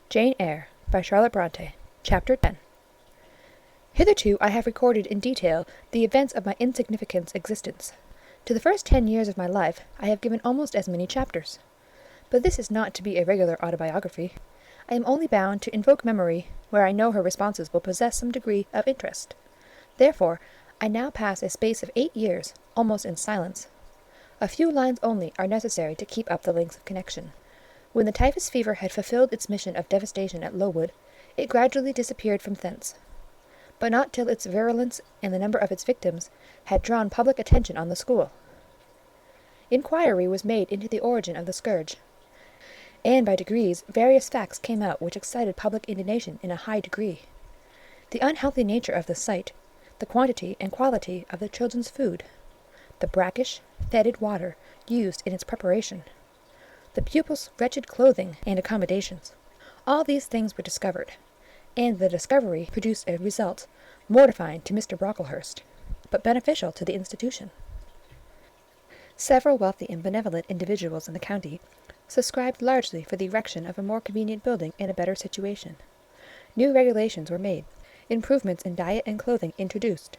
Jane Eyre, by Charlotte Bronte. Chapter 10. Hitherto I have recorded in detail the events of my insignificant existence. To the first 10 years of my life I have given almost as many chapters. But this is not to be a regular autobiography. I am only bound to invoke memory where I know her responses will possess some degree of interest. Therefore, I now pass a space of 8 years, almost in silence. A few lines only are necessary to keep up the links of connection. When the typhus fever had fulfilled its mission of devastation at Lowood, it gradually disappeared from thence, but not till its virulence and the number of its victims had drawn public attention on the school. Inquiry was made into the origin of the scourge, and by degrees various facts came out which excited public indignation in a high degree. The unhealthy nature of the site, the quantity and quality of the children's food, the brackish, fetid water used in its preparation, the pupils' wretched clothing and accommodations, all these things were discovered, and the discovery produced a result mortifying to Mr. Brocklehurst, but beneficial to the institution. Several wealthy and benevolent individuals in the county subscribed largely for the erection of a more convenient building in a better situation. New regulations were made, improvements in diet and clothing introduced.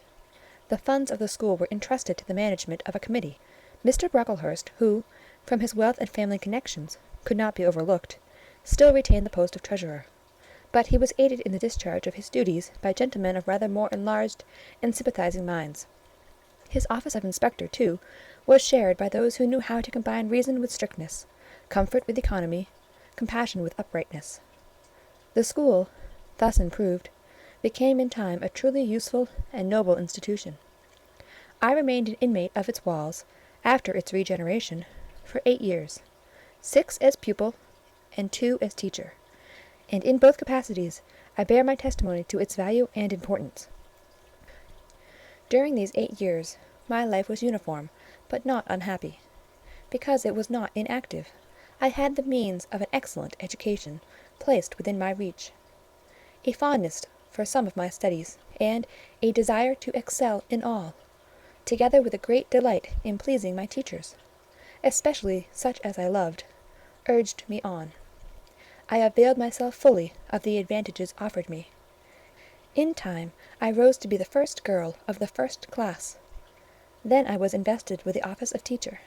The funds of the school were entrusted to the management of a committee. Mr. Brocklehurst, who, from his wealth and family connections, could not be overlooked, still retained the post of treasurer, but he was aided in the discharge of his duties by gentlemen of rather more enlarged and sympathizing minds. His office of inspector, too, was shared by those who knew how to combine reason with strictness, comfort with economy, compassion with uprightness. The school, thus improved, became in time a truly useful and noble institution. I remained an inmate of its walls, after its regeneration, for 8 years, 6 as pupil and 2 as teacher, and in both capacities I bear my testimony to its value and importance. During these 8 years my life was uniform, but not unhappy. Because it was not inactive, I had the means of an excellent education placed within my reach, a fondness for some of my studies, and a desire to excel in all, together with a great delight in pleasing my teachers, especially such as I loved, urged me on. I availed myself fully of the advantages offered me. In time I rose to be the first girl of the first class. Then I was invested with the office of teacher,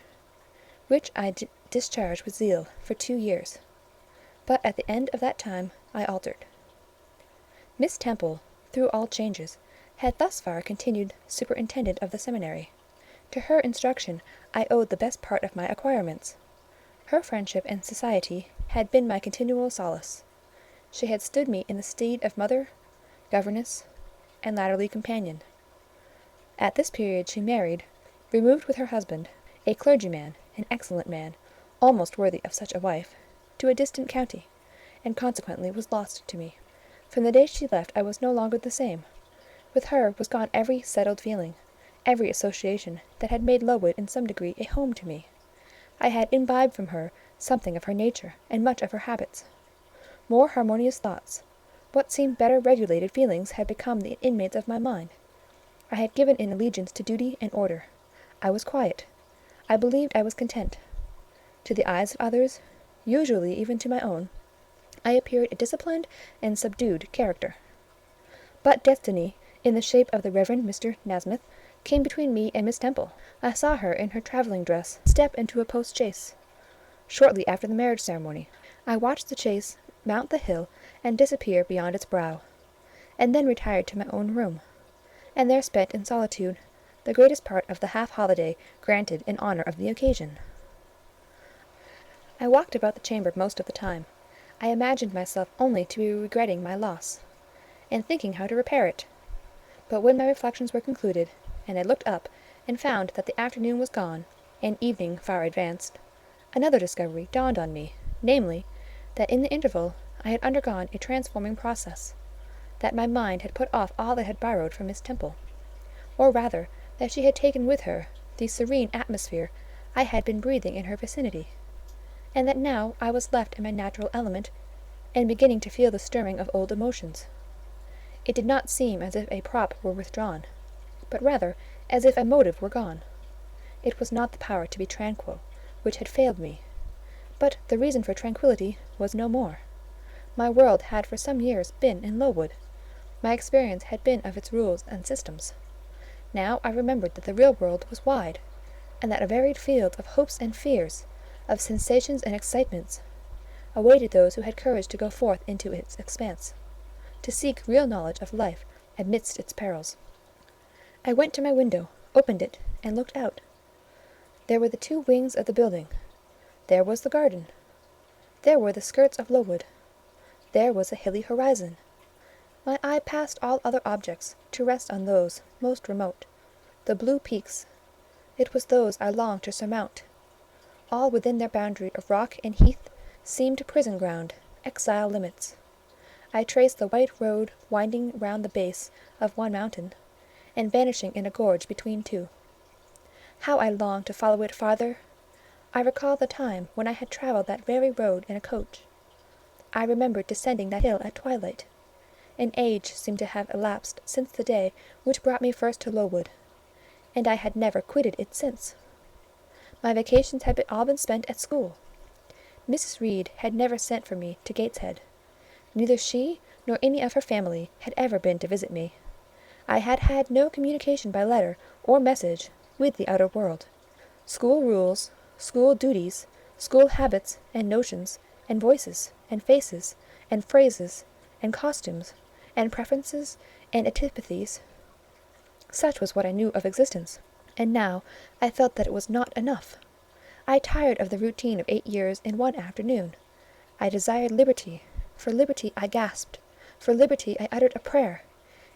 which I discharged with zeal for 2 years, but at the end of that time I altered. Miss Temple, through all changes, had thus far continued superintendent of the seminary. To her instruction I owed the best part of my acquirements. Her friendship and society had been my continual solace. She had stood me in the stead of mother, governess, and latterly companion. At this period she married, removed with her husband, a clergyman, an excellent man, almost worthy of such a wife, to a distant county, and consequently was lost to me. From the day she left I was no longer the same. With her was gone every settled feeling, every association that had made Lowood in some degree a home to me. I had imbibed from her something of her nature and much of her habits. More harmonious thoughts, what seemed better regulated feelings had become the inmates of my mind. I had given in allegiance to duty and order. I was quiet. I believed I was content. To the eyes of others, usually even to my own, I appeared a disciplined and subdued character. But destiny, in the shape of the Reverend Mr. Nasmyth, came between me and Miss Temple. I saw her in her travelling dress step into a post-chaise, shortly after the marriage ceremony. I watched the chaise mount the hill and disappear beyond its brow, and then retired to my own room, and there spent in solitude the greatest part of the half-holiday granted in honour of the occasion. I walked about the chamber most of the time. I imagined myself only to be regretting my loss, and thinking how to repair it. But when my reflections were concluded, and I looked up and found that the afternoon was gone, and evening far advanced, another discovery dawned on me, namely, that in the interval I had undergone a transforming process, that my mind had put off all it had borrowed from Miss Temple, or rather that she had taken with her the serene atmosphere I had been breathing in her vicinity, and that now I was left in my natural element, and beginning to feel the stirring of old emotions. It did not seem as if a prop were withdrawn, but rather as if a motive were gone. It was not the power to be tranquil which had failed me, but the reason for tranquillity was no more. My world had for some years been in Lowood. My experience had been of its rules and systems. Now I remembered that the real world was wide, and that a varied field of hopes and fears, of sensations and excitements, awaited those who had courage to go forth into its expanse, to seek real knowledge of life amidst its perils. I went to my window, opened it, and looked out. There were the two wings of the building. There was the garden. There were the skirts of Lowood. There was a hilly horizon. My eye passed all other objects to rest on those most remote, the blue peaks. It was those I longed to surmount. All within their boundary of rock and heath seemed prison ground, exile limits. I traced the white road winding round the base of one mountain, and vanishing in a gorge between two. How I longed to follow it farther! I recalled the time when I had travelled that very road in a coach. I remembered descending that hill at twilight. An age seemed to have elapsed since the day which brought me first to Lowood, and I had never quitted it since. My vacations had all been spent at school. Mrs. Reed had never sent for me to Gateshead. Neither she nor any of her family had ever been to visit me. I had had no communication by letter or message with the outer world. School rules, school duties, school habits and notions, and voices, and faces, and phrases, and costumes, and preferences, and antipathies. Such was what I knew of existence, and now I felt that it was not enough. I tired of the routine of 8 years in one afternoon. I desired liberty. For liberty I gasped. For liberty I uttered a prayer.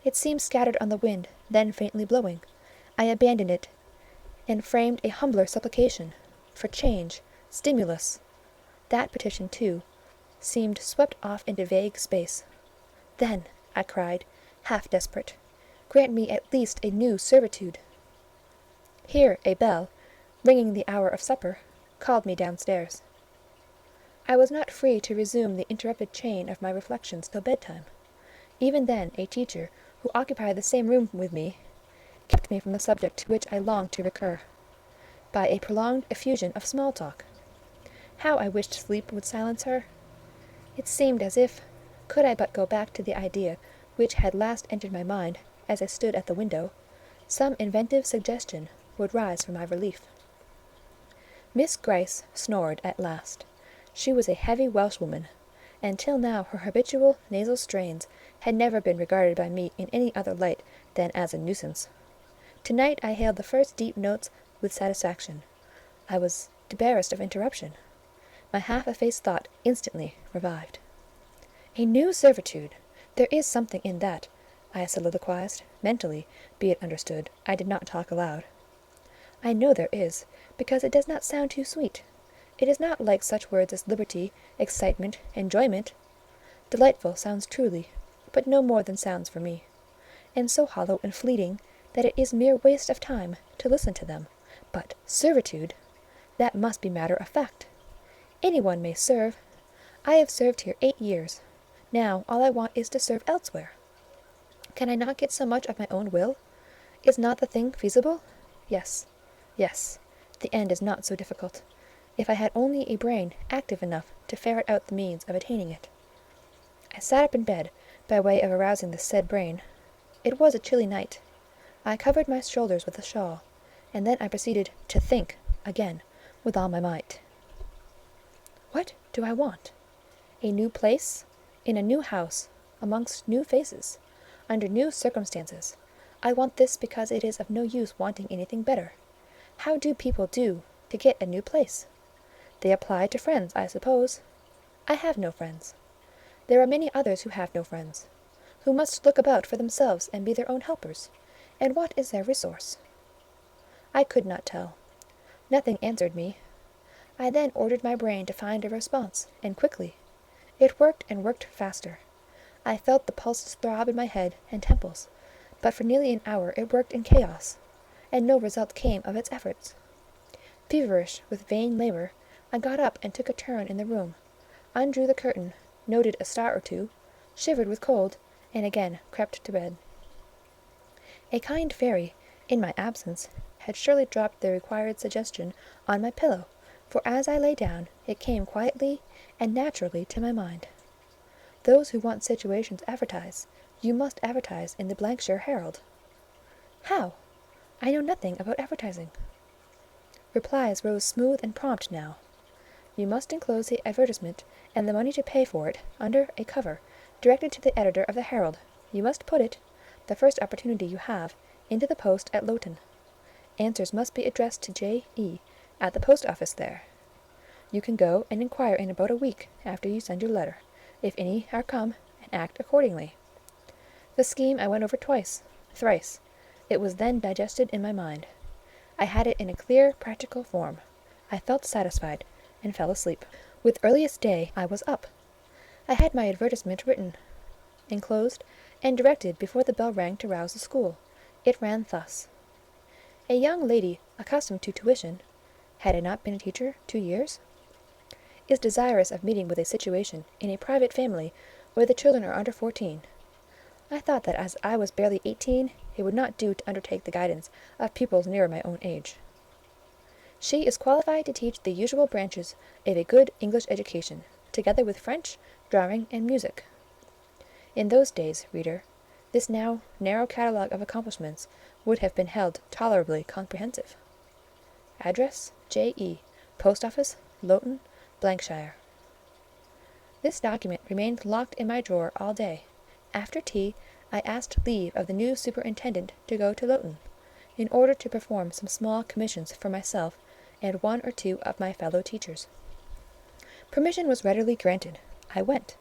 It seemed scattered on the wind, then faintly blowing. I abandoned it, and framed a humbler supplication, for change, stimulus. That petition, too, seemed swept off into vague space. Then, I cried, half desperate, grant me at least a new servitude. Here a bell, ringing the hour of supper, called me downstairs. I was not free to resume the interrupted chain of my reflections till bedtime. Even then a teacher, who occupied the same room with me, kept me from the subject to which I longed to recur, by a prolonged effusion of small talk. How I wished sleep would silence her! It seemed as if, could I but go back to the idea which had last entered my mind as I stood at the window, some inventive suggestion would rise for my relief. Miss Gryce snored at last. She was a heavy Welshwoman, and till now her habitual nasal strains had never been regarded by me in any other light than as a nuisance. To-night I hailed the first deep notes with satisfaction. I was debarrassed of interruption. My half-effaced thought instantly revived. A new servitude! There is something in that, I soliloquized, mentally, be it understood. I did not talk aloud. I know there is, because it does not sound too sweet. It is not like such words as liberty, excitement, enjoyment. Delightful sounds truly, but no more than sounds for me, and so hollow and fleeting that it is mere waste of time to listen to them. But servitude, that must be matter of fact. Any one may serve. I have served here 8 years. Now all I want is to serve elsewhere. Can I not get so much of my own will? Is not the thing feasible? Yes, yes, the end is not so difficult, if I had only a brain active enough to ferret out the means of attaining it. I sat up in bed, by way of arousing the said brain. It was a chilly night. I covered my shoulders with a shawl, and then I proceeded to think again with all my might. What do I want? A new place, in a new house, amongst new faces, under new circumstances. I want this because it is of no use wanting anything better. How do people do to get a new place? They apply to friends, I suppose. I have no friends. There are many others who have no friends, who must look about for themselves and be their own helpers. And what is their resource? I could not tell. Nothing answered me. I then ordered my brain to find a response, and quickly. It worked and worked faster. I felt the pulses throb in my head and temples, but for nearly an hour it worked in chaos, and no result came of its efforts. Feverish with vain labour, I got up and took a turn in the room, undrew the curtain, noted a star or two, shivered with cold, and again crept to bed. A kind fairy, in my absence, had surely dropped the required suggestion on my pillow, for as I lay down, it came quietly and naturally to my mind. Those who want situations advertise. You must advertise in the shire Herald. How? I know nothing about advertising. Replies rose smooth and prompt now. You must enclose the advertisement and the money to pay for it under a cover, directed to the editor of the Herald. You must put it, the first opportunity you have, into the post at Loughton. Answers must be addressed to J.E. at the post office there. You can go and inquire in about a week after you send your letter, if any are come, and act accordingly. The scheme I went over thrice. It was then digested in my mind. I had it in a clear, practical form. I felt satisfied, and fell asleep. With earliest day I was up. I had my advertisement written, enclosed, and directed before the bell rang to rouse the school. It ran thus: A young lady accustomed to tuition, had I not been a teacher 2 years, is desirous of meeting with a situation in a private family where the children are under 14. I thought that as I was barely 18, it would not do to undertake the guidance of pupils nearer my own age. She is qualified to teach the usual branches of a good English education, together with French, drawing, and music. In those days, reader, this now narrow catalogue of accomplishments would have been held tolerably comprehensive. Address, J.E., Post Office, Loughton, shire. This document remained locked in my drawer all day. After tea, I asked leave of the new superintendent to go to Loughton, in order to perform some small commissions for myself and 1 or 2 of my fellow teachers. Permission was readily granted. I went.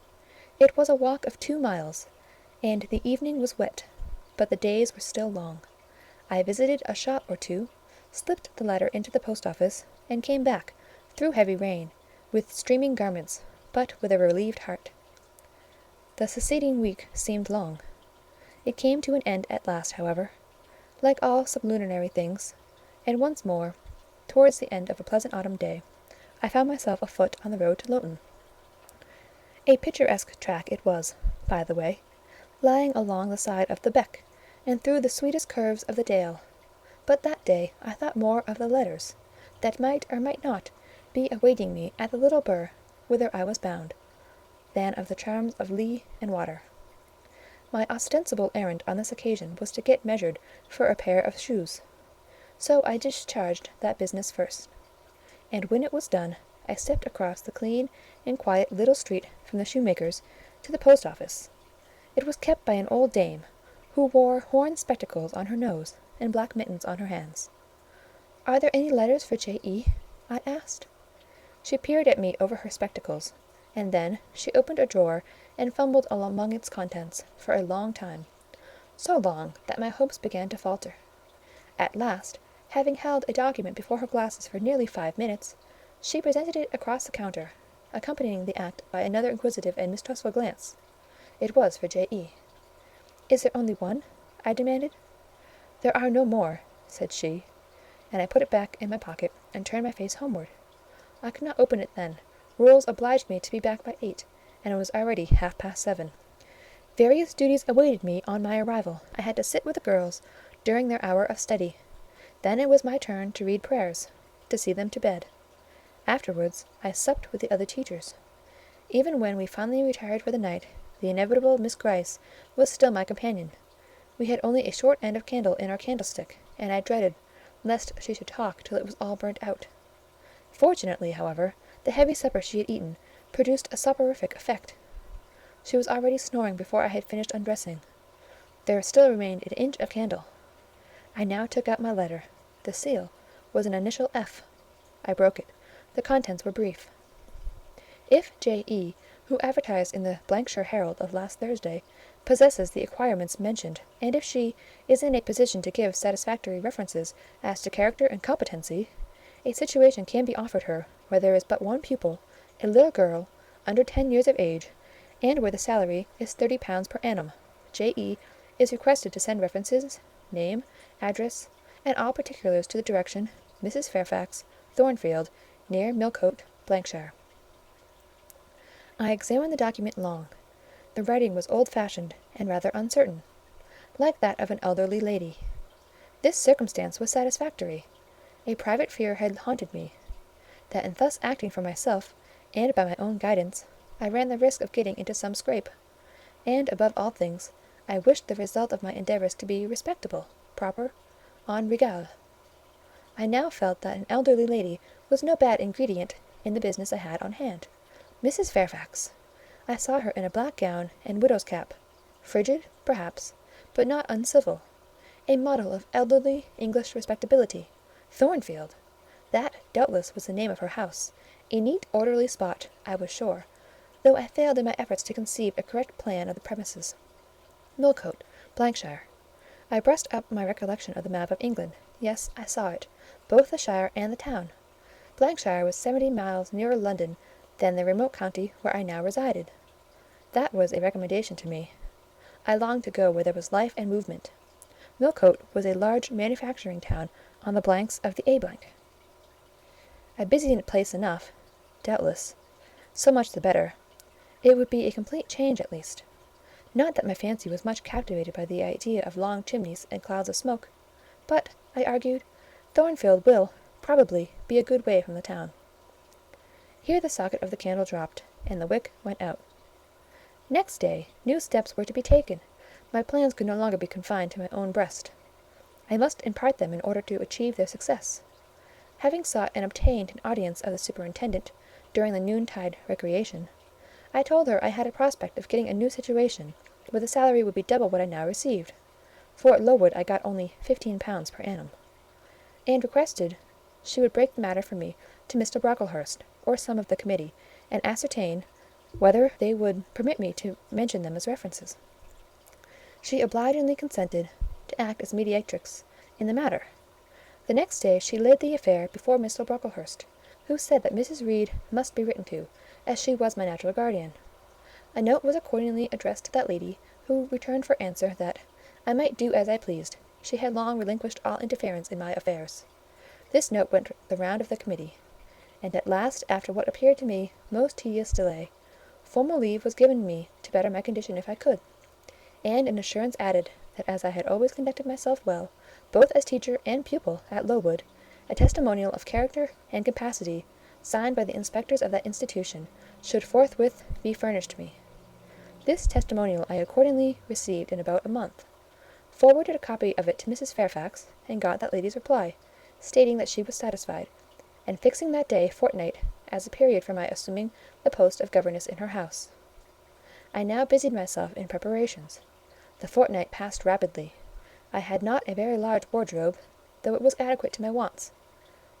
It was a walk of 2 miles, and the evening was wet, but the days were still long. I visited a shop or 2, slipped the letter into the post office, and came back, through heavy rain, with streaming garments, but with a relieved heart. The succeeding week seemed long. It came to an end at last, however, like all sublunary things, and once more, towards the end of a pleasant autumn day, I found myself afoot on the road to Loughton. A picturesque track it was, by the way, lying along the side of the beck, and through the sweetest curves of the dale. But that day I thought more of the letters, that might or might not be awaiting me at the little burgh whither I was bound, than of the charms of lea and water. My ostensible errand on this occasion was to get measured for a pair of shoes, so I discharged that business first, and when it was done, I stepped across the clean and quiet little street from the shoemaker's to the post office. It was kept by an old dame, who wore horn spectacles on her nose and black mittens on her hands. "Are there any letters for J.E.?" I asked. She peered at me over her spectacles, and then she opened a drawer and fumbled among its contents for a long time, so long that my hopes began to falter. At last, having held a document before her glasses for nearly 5 minutes, she presented it across the counter, accompanying the act by another inquisitive and mistrustful glance. It was for J.E. "Is there only one?" I demanded. "There are no more," said she, and I put it back in my pocket and turned my face homeward. I could not open it then. Rules obliged me to be back by 8, and it was already 7:30. Various duties awaited me on my arrival. I had to sit with the girls during their hour of study. Then it was my turn to read prayers, to see them to bed. Afterwards I supped with the other teachers. Even when we finally retired for the night, the inevitable Miss Gryce was still my companion. We had only a short end of candle in our candlestick, and I dreaded lest she should talk till it was all burnt out. Fortunately, however, the heavy supper she had eaten produced a soporific effect. She was already snoring before I had finished undressing. There still remained an inch of candle. I now took out my letter. The seal was an initial F. I broke it. The contents were brief. If J.E., who advertised in the shire Herald of last Thursday, possesses the acquirements mentioned, and if she is in a position to give satisfactory references as to character and competency, a situation can be offered her where there is but 1 pupil, a little girl, under 10 years of age, and where the salary is £30 per annum. J.E. is requested to send references, name, address, and all particulars to the direction Mrs. Fairfax, Thornfield, near Millcote, shire. I examined the document long. The writing was old-fashioned and rather uncertain, like that of an elderly lady. This circumstance was satisfactory. A private fear had haunted me, that in thus acting for myself, and by my own guidance, I ran the risk of getting into some scrape. And, above all things, I wished the result of my endeavours to be respectable, proper, en règle. I now felt that an elderly lady was no bad ingredient in the business I had on hand. Mrs. Fairfax. I saw her in a black gown and widow's cap, frigid, perhaps, but not uncivil, a model of elderly English respectability. Thornfield! That, doubtless, was the name of her house, a neat, orderly spot, I was sure, though I failed in my efforts to conceive a correct plan of the premises. Millcote, shire. I brushed up my recollection of the map of England. Yes, I saw it, both the shire and the town. shire was 70 miles nearer London than the remote county where I now resided. That was a recommendation to me. I longed to go where there was life and movement. Millcote was a large manufacturing town on the blanks of the A blank. A busy place enough, doubtless. So much the better. It would be a complete change at least. Not that my fancy was much captivated by the idea of long chimneys and clouds of smoke, but, I argued, Thornfield will, probably, be a good way from the town. Here the socket of the candle dropped, and the wick went out. Next day, new steps were to be taken. My plans could no longer be confined to my own breast. I must impart them in order to achieve their success. Having sought and obtained an audience of the superintendent during the noontide recreation, I told her I had a prospect of getting a new situation, where the salary would be double what I now received, for at Lowood I got only £15 per annum, and requested she would break the matter for me to Mr. Brocklehurst, or some of the committee, and ascertain whether they would permit me to mention them as references. She obligingly consented to act as mediatrix in the matter. The next day she laid the affair before Mr. Brocklehurst, who said that Mrs. Reed must be written to, as she was my natural guardian. A note was accordingly addressed to that lady, who returned for answer that I might do as I pleased. She had long relinquished all interference in my affairs. This note went the round of the committee, and at last, after what appeared to me most tedious delay, formal leave was given me to better my condition if I could, and an assurance added that as I had always conducted myself well, both as teacher and pupil at Lowood, a testimonial of character and capacity, signed by the inspectors of that institution, should forthwith be furnished me. This testimonial I accordingly received in about a month, forwarded a copy of it to Mrs. Fairfax, and got that lady's reply, stating that she was satisfied, and fixing that day fortnight as a period for my assuming the post of governess in her house. I now busied myself in preparations. The fortnight passed rapidly. I had not a very large wardrobe, though it was adequate to my wants,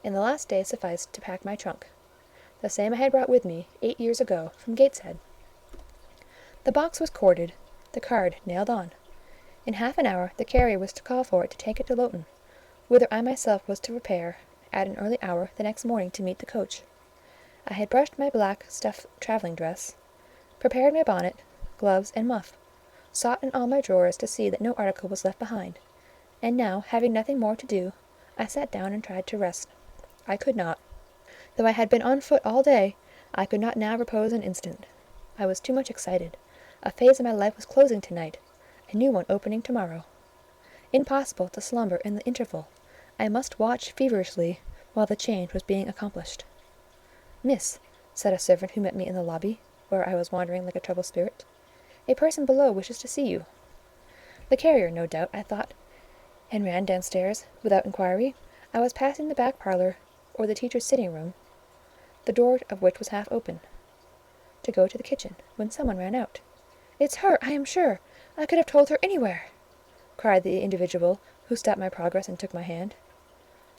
and the last day sufficed to pack my trunk, the same I had brought with me 8 years ago from Gateshead. The box was corded, the card nailed on. In half an hour the carrier was to call for it to take it to Loughton, whither I myself was to repair at an early hour the next morning to meet the coach. I had brushed my black stuff travelling dress, prepared my bonnet, gloves, and muff, sought in all my drawers to see that no article was left behind, and now, having nothing more to do, I sat down and tried to rest. I could not. Though I had been on foot all day, I could not now repose an instant. I was too much excited. A phase of my life was closing to-night, a new one opening to-morrow. Impossible to slumber in the interval. I must watch feverishly while the change was being accomplished. "Miss," said a servant who met me in the lobby, where I was wandering like a troubled spirit, "a person below wishes to see you." The carrier, no doubt, I thought, and ran downstairs without inquiry. I was passing the back parlour, or the teacher's sitting-room, the door of which was half open, to go to the kitchen, when someone ran out. "It's her, I am sure. I could have told her anywhere," cried the individual who stopped my progress and took my hand.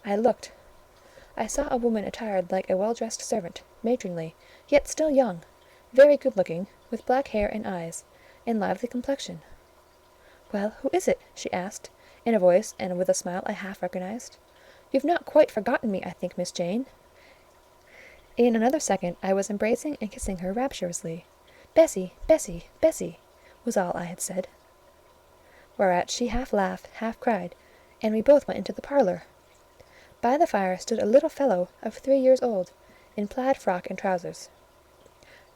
I looked. I saw a woman attired like a well-dressed servant, matronly, yet still young, very good-looking, with black hair and eyes, and lively complexion. "Well, who is it?" she asked, in a voice and with a smile I half recognized. "You've not quite forgotten me, I think, Miss Jane." In another second I was embracing and kissing her rapturously. "Bessie, Bessie, Bessie," was all I had said. Whereat she half laughed, half cried, and we both went into the parlour. By the fire stood a little fellow of 3 years old, in plaid frock and trousers.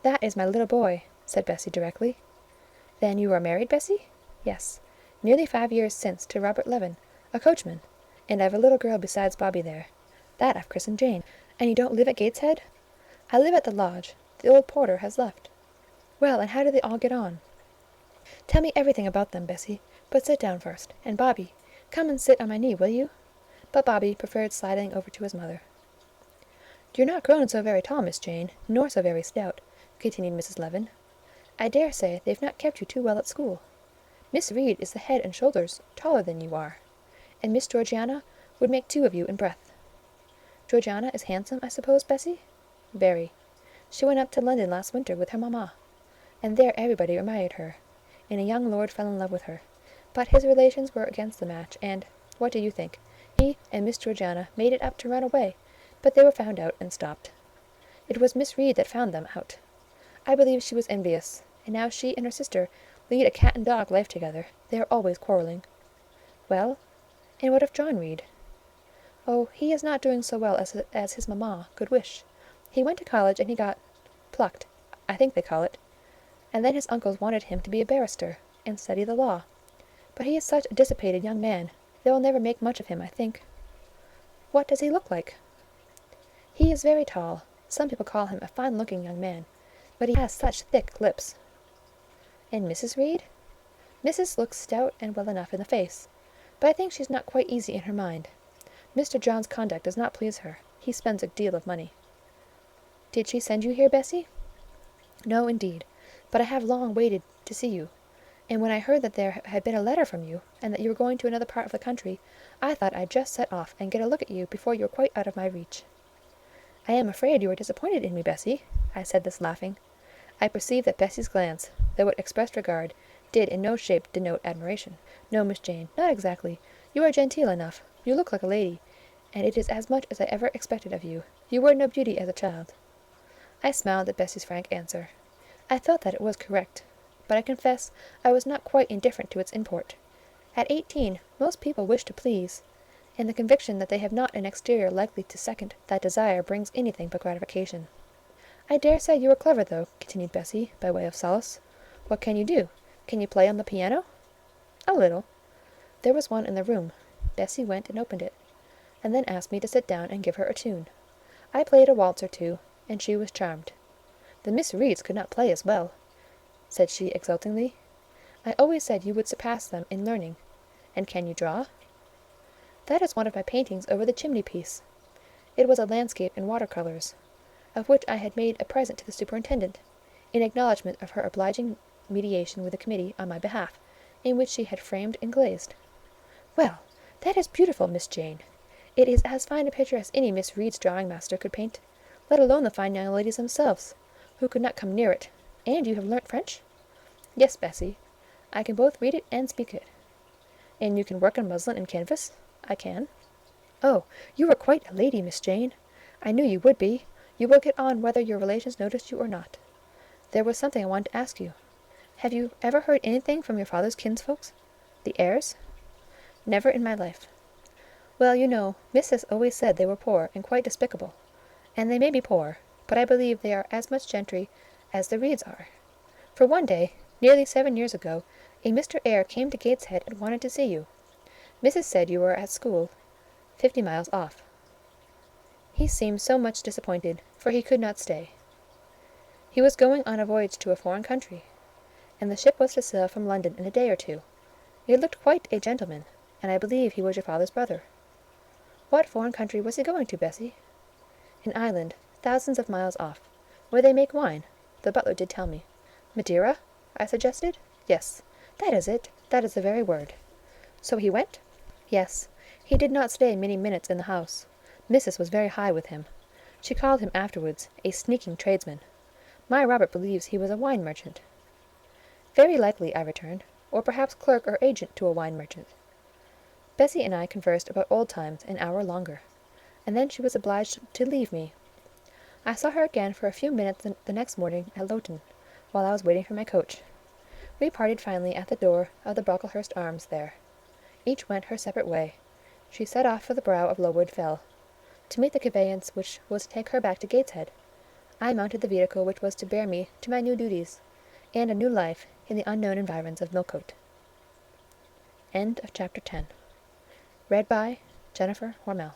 "That is my little boy," said Bessie directly. "Then you are married, Bessie?" "Yes, nearly 5 years since, to Robert Levin, a coachman, and I've a little girl besides Bobby there. That I've christened Jane." "And you don't live at Gateshead?" "I live at the lodge. The old porter has left." Well, and how did they all get on? Tell me everything about them, Bessie, but sit down first. And Bobby, come and sit on my knee, will you? But Bobby preferred sliding over to his mother. You're not grown so very tall, Miss Jane, nor so very stout, continued Mrs. Levin. I dare say they've not kept you too well at school. Miss Reed is the head and shoulders taller than you are, and Miss Georgiana would make two of you in breadth. Georgiana is handsome, I suppose, Bessie? Very. She went up to London last winter with her mamma, and there everybody admired her, and a young lord fell in love with her. But his relations were against the match, and, what do you think? He and Miss Georgiana made it up to run away, but they were found out and stopped. It was Miss Reed that found them out. I believe she was envious, and now she and her sister lead a cat-and-dog life together. They are always quarrelling. Well, and what of John Reed? Oh, he is not doing so well as his mamma could wish. He went to college, and he got plucked, I think they call it, and then his uncles wanted him to be a barrister, and study the law. But he is such a dissipated young man, they will never make much of him, I think. What does he look like? He is very tall. Some people call him a fine-looking young man, but he has such thick lips. And Mrs. Reed? Mrs. looks stout and well enough in the face, but I think she's not quite easy in her mind. Mr. John's conduct does not please her. He spends a deal of money. Did she send you here, Bessie? No, indeed, but I have long waited to see you, and when I heard that there had been a letter from you, and that you were going to another part of the country, I thought I'd just set off and get a look at you before you were quite out of my reach. I am afraid you are disappointed in me, Bessie. I said this laughing. I perceived that Bessie's glance, though it expressed regard, did in no shape denote admiration. No, Miss Jane, not exactly. You are genteel enough. You look like a lady, and it is as much as I ever expected of you. You were no beauty as a child. I smiled at Bessie's frank answer. I felt that it was correct, but I confess I was not quite indifferent to its import. At 18, most people wish to please, and the conviction that they have not an exterior likely to second that desire brings anything but gratification. I dare say you are clever, though, continued Bessie, by way of solace. What can you do? Can you play on the piano? A little. There was one in the room. Bessie went and opened it, and then asked me to sit down and give her a tune. I played a waltz or two, and she was charmed. The Miss Reeds could not play as well, said she exultingly. I always said you would surpass them in learning. And can you draw? That is one of my paintings over the chimney-piece. It was a landscape in water-colours, of which I had made a present to the superintendent, in acknowledgment of her obliging mediation with the committee on my behalf, in which she had framed and glazed. Well, that is beautiful, Miss Jane. It is as fine a picture as any Miss Reed's drawing-master could paint, let alone the fine young ladies themselves, who could not come near it. And you have learnt French? Yes, Bessie. I can both read it and speak it. And you can work on muslin and canvas? I can. Oh, you are quite a lady, Miss Jane. I knew you would be. You will get on whether your relations notice you or not. There was something I wanted to ask you. Have you ever heard anything from your father's kinsfolks? The Eyres? Never in my life. Well, you know, Miss has always said they were poor and quite despicable. And they may be poor, but I believe they are as much gentry as the Reeds are. For one day, nearly 7 years ago, a Mr. Eyre came to Gateshead and wanted to see you. Mrs. said you were at school, 50 miles off. He seemed so much disappointed, for he could not stay. He was going on a voyage to a foreign country, and the ship was to sail from London in a day or two. He looked quite a gentleman, and I believe he was your father's brother. What foreign country was he going to, Bessie? An island, thousands of miles off, where they make wine, the butler did tell me. Madeira? I suggested. Yes, that is it. That is the very word. So he went? Yes. He did not stay many minutes in the house. Mrs. was very high with him. She called him afterwards a sneaking tradesman. My Robert believes he was a wine merchant. Very likely, I returned, or perhaps clerk or agent to a wine merchant. Bessie and I conversed about old times an hour longer, and then she was obliged to leave me. I saw her again for a few minutes the next morning at Loughton, while I was waiting for my coach. We parted finally at the door of the Brocklehurst Arms there. Each went her separate way. She set off for the brow of Lowood Fell, to meet the conveyance which was to take her back to Gateshead. I mounted the vehicle which was to bear me to my new duties, and a new life in the unknown environs of Millcote. End of Chapter 10. Read by Jennifer Hormel.